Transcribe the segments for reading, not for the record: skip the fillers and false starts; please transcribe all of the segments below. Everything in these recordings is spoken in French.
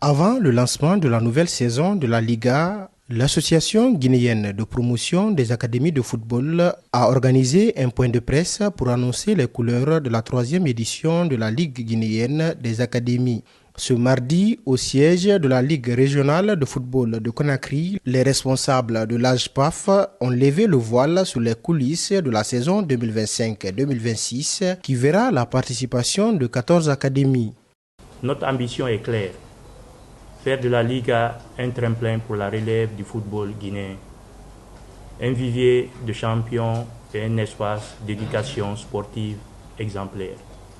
Avant le lancement de la nouvelle saison de la Liga, l'Association guinéenne de promotion des académies de football a organisé un point de presse pour annoncer les couleurs de la 3e édition de la Ligue guinéenne des académies. Ce mardi, au siège de la Ligue régionale de football de Conakry, les responsables de l'AGPAF ont levé le voile sur les coulisses de la saison 2025-2026 qui verra la participation de 14 académies. Notre ambition est claire. Faire de la Liga un tremplin pour la relève du football guinéen, un vivier de champions et un espace d'éducation sportive exemplaire.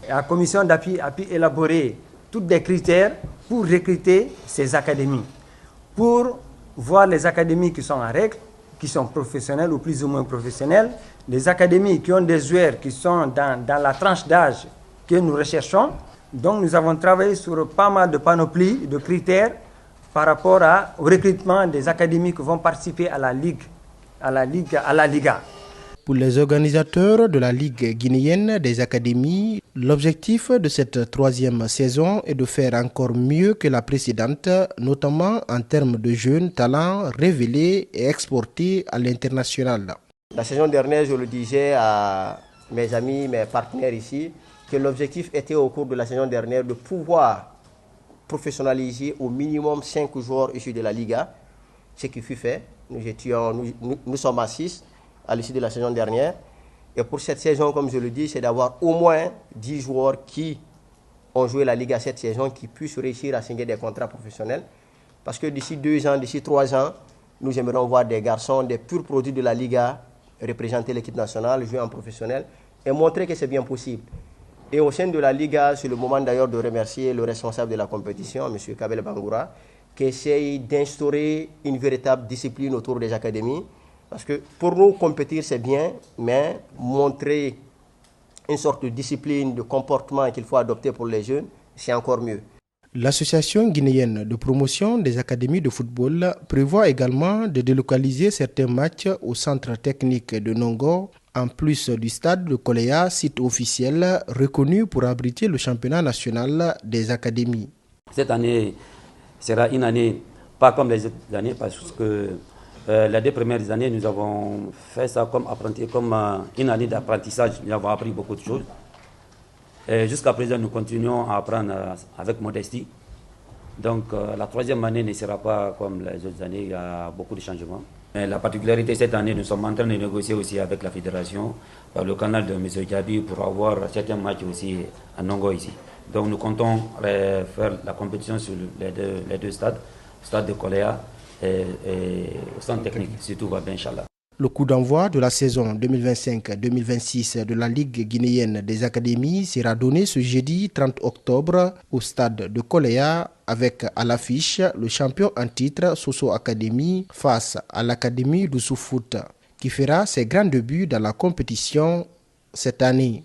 La commission d'appui a pu élaborer tous des critères pour recruter ces académies, pour voir les académies qui sont en règle, qui sont professionnelles ou plus ou moins professionnelles, les académies qui ont des joueurs qui sont dans la tranche d'âge que nous recherchons. Donc nous avons travaillé sur pas mal de panoplies, de critères par rapport au recrutement des académies qui vont participer à la Liga. Pour les organisateurs de la Ligue guinéenne des académies, l'objectif de cette 3e saison est de faire encore mieux que la précédente, notamment en termes de jeunes talents révélés et exportés à l'international. La saison dernière, je le disais à mes amis, mes partenaires ici, que l'objectif était au cours de la saison dernière de pouvoir professionnaliser au minimum 5 joueurs issus de la Liga, ce qui fut fait. Nous sommes à 6 à l'issue de la saison dernière. Et pour cette saison, comme je le dis, c'est d'avoir au moins 10 joueurs qui ont joué la Liga cette saison, qui puissent réussir à signer des contrats professionnels. Parce que d'ici 2 ans, d'ici 3 ans, nous aimerions voir des garçons, des purs produits de la Liga, représenter l'équipe nationale, jouer en professionnel et montrer que c'est bien possible. Et au sein de la Liga, c'est le moment d'ailleurs de remercier le responsable de la compétition, M. Kabel Bangoura, qui essaye d'instaurer une véritable discipline autour des académies. Parce que pour nous, compétir, c'est bien, mais montrer une sorte de discipline, de comportement qu'il faut adopter pour les jeunes, c'est encore mieux. L'Association guinéenne de promotion des académies de football prévoit également de délocaliser certains matchs au centre technique de Nongo, en plus du stade de Koleya, site officiel reconnu pour abriter le championnat national des académies. Cette année sera une année pas comme les autres années parce que les 2 premières années, nous avons fait ça comme une année d'apprentissage. Nous avons appris beaucoup de choses. Jusqu'à présent, nous continuons à apprendre avec modestie. Donc la 3e année ne sera pas comme les autres années, il y a beaucoup de changements. Mais la particularité cette année, nous sommes en train de négocier aussi avec la fédération, par le canal de M. Djabi, pour avoir certains matchs aussi à Nongo ici. Donc nous comptons faire la compétition sur les deux stades, le stade de Koleya et au centre technique, si tout va bien, Inch'Allah. Le coup d'envoi de la saison 2025-2026 de la Ligue guinéenne des académies sera donné ce jeudi 30 octobre au stade de Koleya avec à l'affiche le champion en titre Soso Academy face à l'Académie d'Oussoufouta qui fera ses grands débuts dans la compétition cette année.